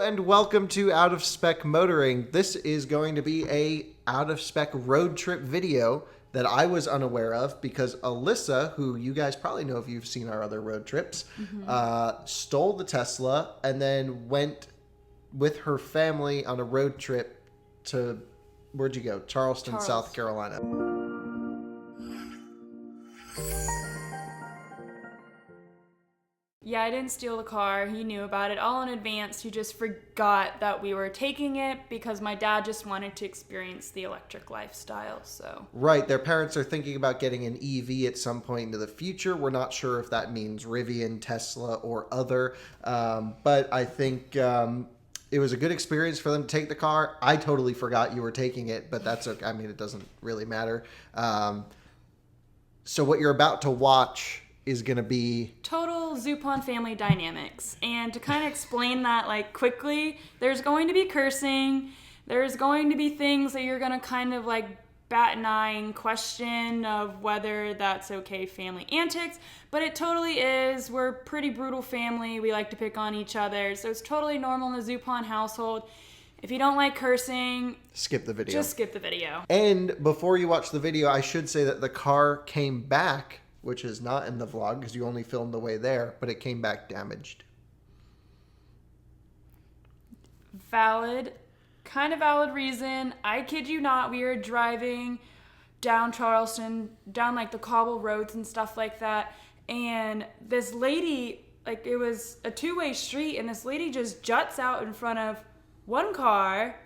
and welcome to Out of Spec Motoring. This is going to be a Out of Spec road trip video that I was unaware of because Alyssa, who you guys probably know if you've seen our other road trips, stole the Tesla and then went with her family on a road trip to, where'd you go? Charleston, South Carolina. Yeah, I didn't steal the car. He knew about it all in advance. He just forgot that we were taking it because my dad just wanted to experience the electric lifestyle, so. Right, their parents are thinking about getting an EV at some point into the future. We're not sure if that means Rivian, Tesla, or other, but I think it was a good experience for them to take the car. I totally forgot you were taking it, but that's okay. I mean, it doesn't really matter. So what you're about to watch is going to be total Zupan family dynamics. And to kind of explain that like quickly, there's going to be cursing. There's going to be things that you're going to kind of like bat an eye and question of whether that's okay family antics. But it totally is. We're a pretty brutal family. We like to pick on each other. So it's totally normal in the Zupan household. If you don't like cursing, skip the video. Just skip the video. And before you watch the video, I should say that the car came back, which is not in the vlog because you only filmed the way there, but it came back damaged. Valid, kind of valid reason. I kid you not, we were driving down Charleston, down like the cobble roads and stuff like that, and this lady, like it was a two-way street, and this lady just juts out in front of one car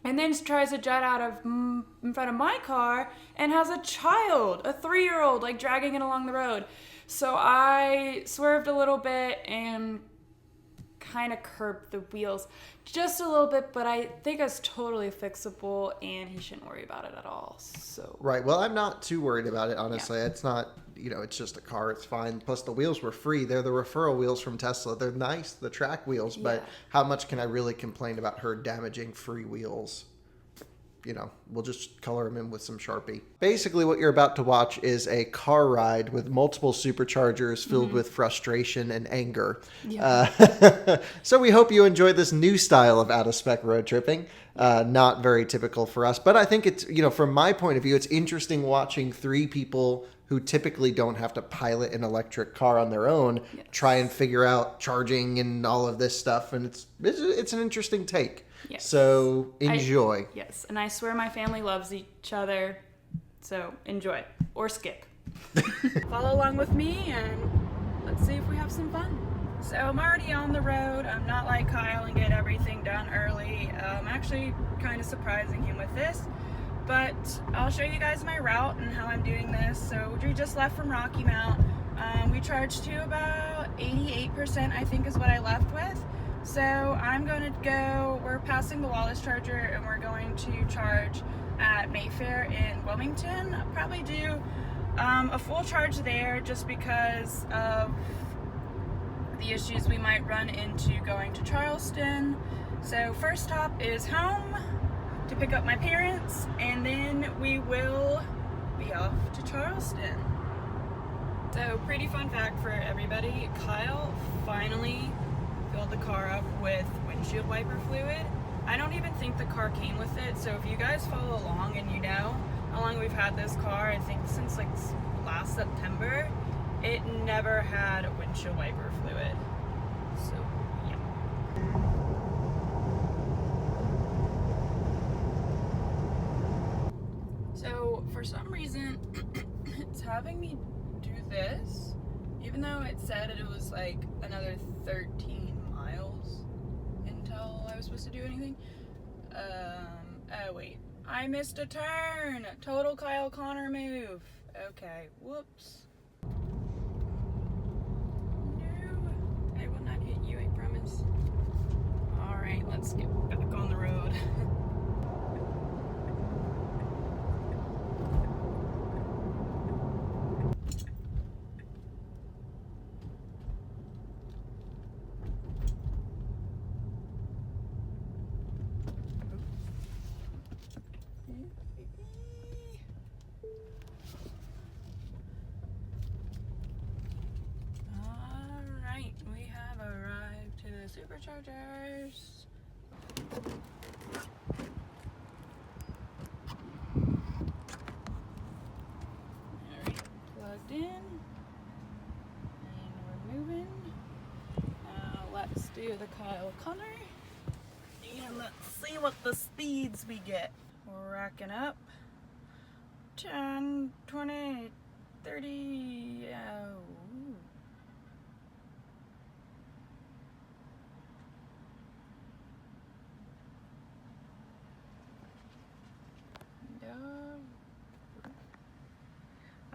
and then tries to jet out of in front of my car and has a child, a 3-year-old, like dragging it along the road. So I swerved a little bit and kind of curbed the wheels just a little bit, but I think it's totally fixable and he shouldn't worry about it at all. So right. Well, I'm not too worried about it, honestly. Yeah. It's not, it's just a car. It's fine. Plus, the wheels were free. They're the referral wheels from Tesla. They're nice, the track wheels, but how much can I really complain about her damaging free wheels? We'll just color them in with some Sharpie. Basically, what you're about to watch is a car ride with multiple superchargers filled with frustration and anger. Yeah. So we hope you enjoy this new style of out-of-spec road tripping. Not very typical for us, but I think it's, from my point of view, it's interesting watching 3 people who typically don't have to pilot an electric car on their own try and figure out charging and all of this stuff, and it's an interesting take. Yes. So enjoy. Yes, and I swear my family loves each other, so enjoy or skip. Follow along with me and let's see if we have some fun. So I'm already on the road. I'm not like Kyle and get everything done early. I'm actually kind of surprising him with this, but I'll show you guys my route and how I'm doing this. So we just left from Rocky Mount. We charged to about 88%, I think is what I left with. So I'm going to go, we're passing the Wallace charger and we're going to charge at Mayfair in Wilmington. I'll probably do a full charge there just because of the issues we might run into going to Charleston. So first stop is home to pick up my parents, and then we will be off to Charleston. So pretty fun fact for everybody, Kyle finally filled the car up with windshield wiper fluid. I don't even think the car came with it, so if you guys follow along and you know how long we've had this car, I think since like last September, it never had windshield wiper fluid. So yeah. So for some reason it's having me do this, even though it said it was like another 13 miles until I was supposed to do anything. Oh wait, I missed a turn. Total Kyle Connor move. Okay, whoops. No, I will not hit you, I promise. Alright, let's get back on the road. superchargers. Alright, plugged in. And we're moving. Now let's do the Kyle Connor. And let's see what the speeds we get. We're racking up. 10, 20, 30. Oh.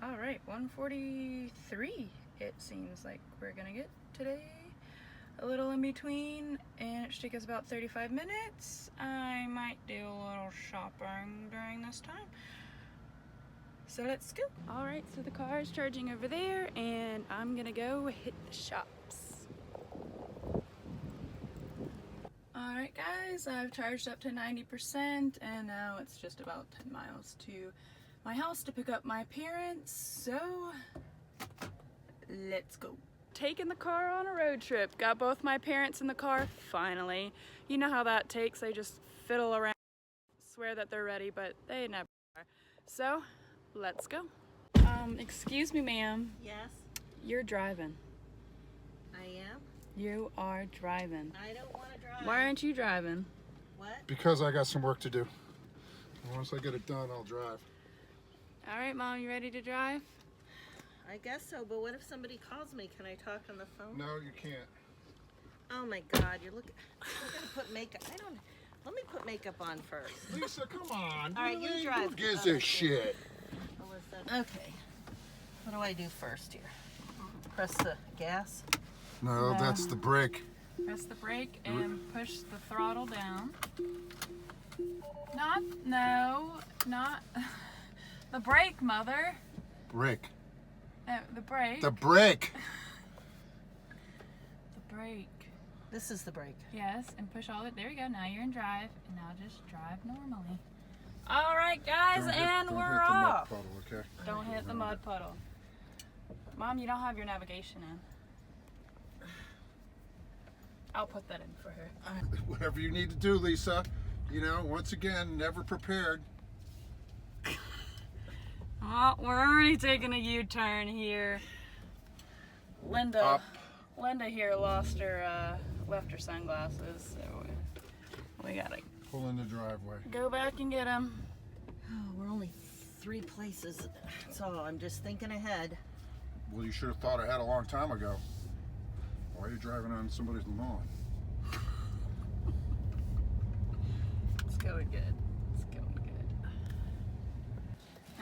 All right, 143 it seems like we're gonna get today. A little in between, and it should take us about 35 minutes. I might do a little shopping during this time. So let's go. All right, so the car is charging over there, and I'm gonna go hit the shops. All right, guys, I've charged up to 90%, and now it's just about 10 miles to my house to pick up my parents, so let's go. Taking the car on a road trip. Got both my parents in the car, finally. You know how that takes, they just fiddle around, swear that they're ready, but they never are. So, let's go. Excuse me, ma'am. Yes, You're driving. I am. You are driving. I don't want to drive. Why aren't you driving? What? Because I got some work to do. Once I get it done, I'll drive. All right, Mom, you ready to drive? I guess so, but what if somebody calls me? Can I talk on the phone? No, you can't. Oh my God, you're looking. I'm gonna put makeup. I don't. Let me put makeup on first. Lisa, come on. All right, you Really? drive. Who gives a shit? Alyssa. Okay. What do I do first here? Press the gas. No, that's the brake. Press the brake and push the throttle down. Not the brake, Mother. Brake. The brake. The brake. The brake. This is the brake. Yes, and push all it. There you go. Now you're in drive, and now just drive normally. All right, guys, and we're off. Puddle, okay? Don't hit the mud puddle. Mom, you don't have your navigation in. I'll put that in for her. Whatever you need to do, Lisa. You know, once again, never prepared. Oh, we're already taking a U-turn here. Linda Up. here left her sunglasses, so we gotta Pull in the driveway. go back and get them. Oh, we're only 3 places. So I'm just thinking ahead. Well, you should have thought ahead a long time ago. Why are you driving on somebody's lawn? It's going good. It's going good.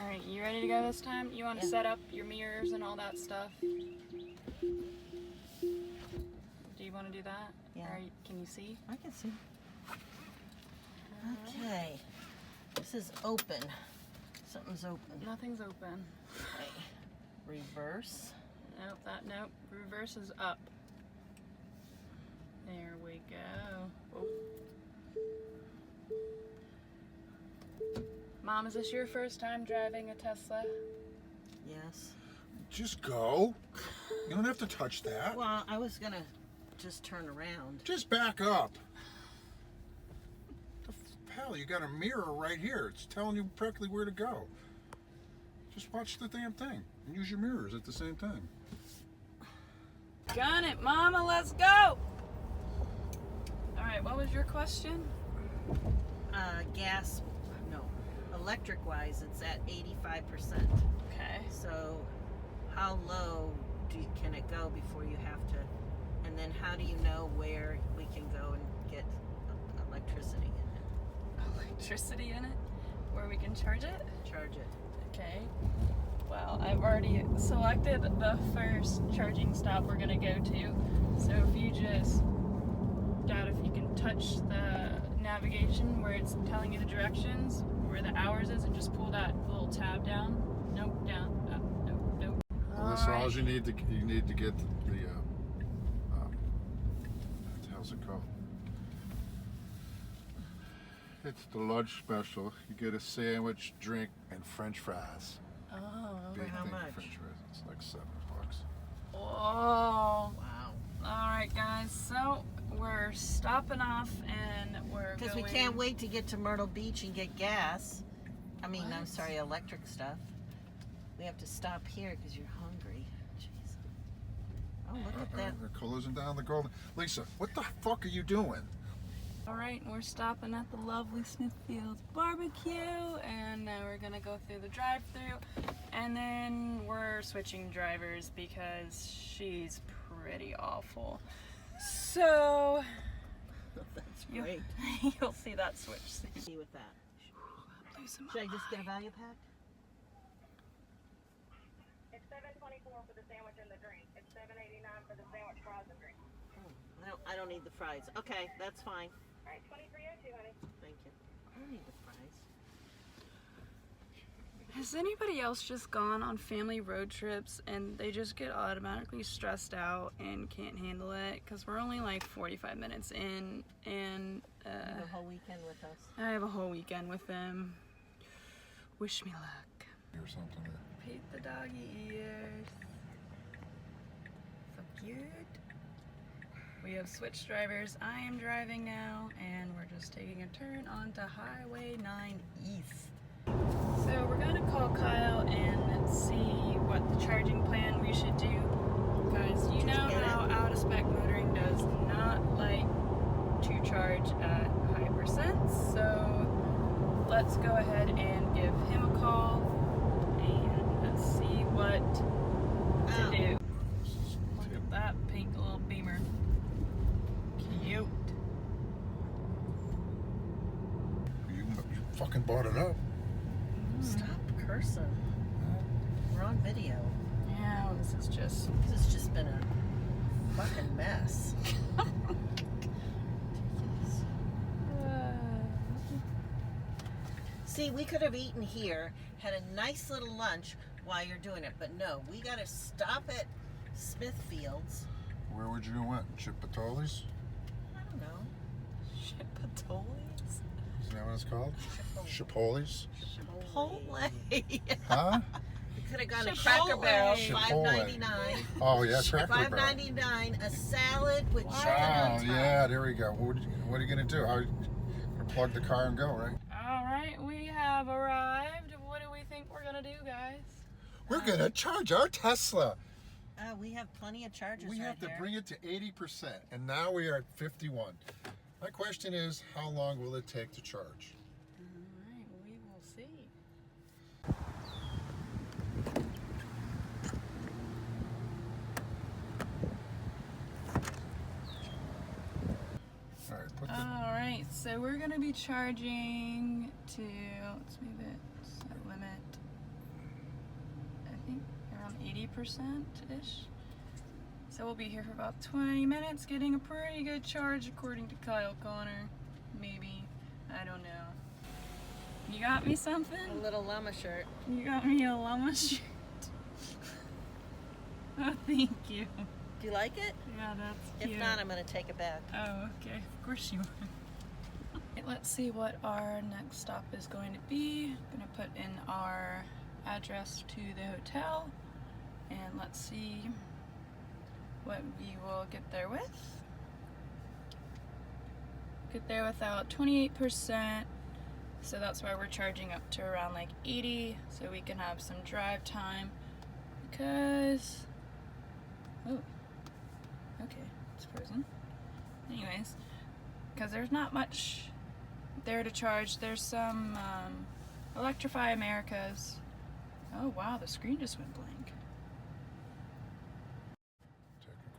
All right, you ready to go this time? You want to set up your mirrors and all that stuff? Do you want to do that? Yeah. Or can you see? I can see. Okay. This is open. Something's open. Nothing's open. Okay. Reverse. Nope. Reverse is up. There we go. Oh. Mom, is this your first time driving a Tesla? Yes. Just go. You don't have to touch that. Well, I was gonna just turn around. Just back up. Hell, you got a mirror right here. It's telling you practically where to go. Just watch the damn thing and use your mirrors at the same time. Got it, Mama, let's go! Alright, what was your question? Gas, no. Electric-wise, it's at 85%. Okay. So, how low can it go before you have to? And then, how do you know where we can go and get electricity in it? Electricity in it? Where we can charge it? Charge it. Okay. Well, I've already selected the first charging stop we're gonna go to. So if you just doubt if you can touch the navigation where it's telling you the directions, where the hours is, and just pull that little tab down. Nope, down, up, nope. Alyssa, all you need to get the how's it called? It's the lunch special. You get a sandwich, drink, and French fries. Oh, Big how thing of much? French fries. It's like $7. oh. Wow. Alright guys, so we're stopping off and we're Because going... we can't wait to get to Myrtle Beach and get gas. I'm What? sorry, electric stuff. We have to stop here because you're hungry. Jeez. Oh, look at that. They're closing down the Golden. Lisa, what the fuck are you doing? All right, we're stopping at the lovely Smithfield's barbecue, and now we're gonna go through the drive-thru, and then we're switching drivers because she's pretty awful. So That's great. you'll see that switch soon. See with that. Losing my Should I just get a mind. value pack? It's $7.24 for the sandwich and the drink. It's $7.89 for the sandwich, fries, and drink. Oh, I don't need the fries. Okay, that's fine. All right, $23.02, honey. Thank you. I don't need the fries. Has anybody else just gone on family road trips and they just get automatically stressed out and can't handle it? Because we're only like 45 minutes in, and You have a whole weekend with us. I have a whole weekend with them. Wish me luck. Or something. Paint the doggy ears. So cute. We have switched drivers. I am driving now, and we're just taking a turn onto Highway 9 East. So we're gonna call Kyle and see what the charging plan we should do. Guys, you know how Out of Spec Motoring does not like to charge at high percents, so let's go ahead and give him a call and let's see what to do. Look at that pink little Beamer. Cute. You fucking bought it up. Stop cursing. We're on video. Yeah, this is just... This has just been a fucking mess. See, we could have eaten here, had a nice little lunch while you're doing it, but no, we gotta stop at Smithfield's. Where would you go went? Chipotle's? I don't know. Chipotle's? Isn't that what it's called? Chipotle's? Chipotle. Huh? We could have gone to Chipotle. Cracker Barrel, Chipotle. $5.99. Oh yeah, Cracker Barrel. $5.99, a salad with chicken Oh on top. yeah, there we go. What are you gonna do? How you gonna plug the car and go, right? All right, we have arrived. What do we think we're gonna do, guys? We're gonna charge our Tesla. We have plenty of chargers We right have to here. bring it to 80%, and now we are at 51. My question is, how long will it take to charge? All right, we will see. All right, put the All right, so we're gonna be charging to, let's move it, set limit, I think around 80%-ish. So we'll be here for about 20 minutes getting a pretty good charge according to Kyle Connor. Maybe, I don't know. You got me something? A little llama shirt. You got me a llama shirt. Oh, thank you. Do you like it? Yeah, that's cute. If not, I'm going to take it back. Oh, okay. Of course you are. Let's see what our next stop is going to be. I'm gonna put in our address to the hotel, and let's see what we will get there with. Get there without 28%, so that's why we're charging up to around like 80, so we can have some drive time. Because, oh, okay, it's frozen. Anyways, because there's not much there to charge. There's some Electrify Americas. Oh wow, the screen just went blank.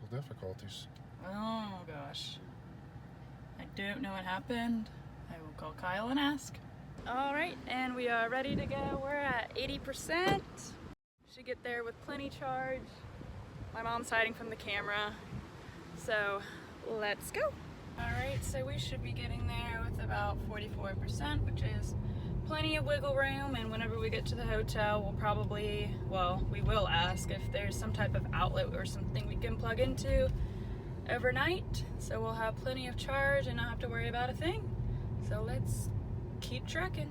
technical difficulties. Oh gosh. I don't know what happened. I will call Kyle and ask. Alright, and we are ready to go. We're at 80%. Should get there with plenty charge. My mom's hiding from the camera. So let's go. Alright, so we should be getting there with about 44%, which is plenty of wiggle room, and whenever we get to the hotel, we'll probably, well, we will ask if there's some type of outlet or something we can plug into overnight, so we'll have plenty of charge and not have to worry about a thing. So let's keep trucking.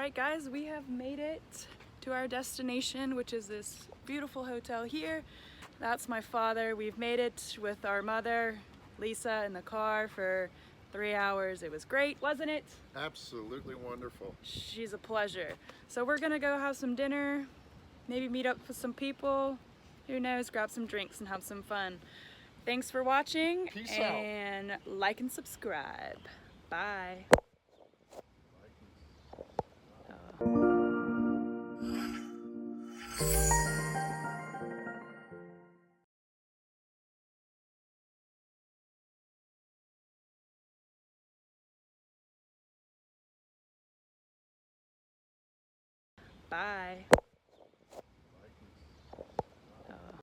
right, guys, we have made it to our destination, which is this beautiful hotel here. That's my father. We've made it with our mother, Lisa, in the car for 3 hours. It was great, wasn't it? Absolutely wonderful. She's a pleasure. So we're gonna go have some dinner, maybe meet up with some people. Who knows, grab some drinks and have some fun. Thanks for watching. Peace out. And like and subscribe. Bye. Bye.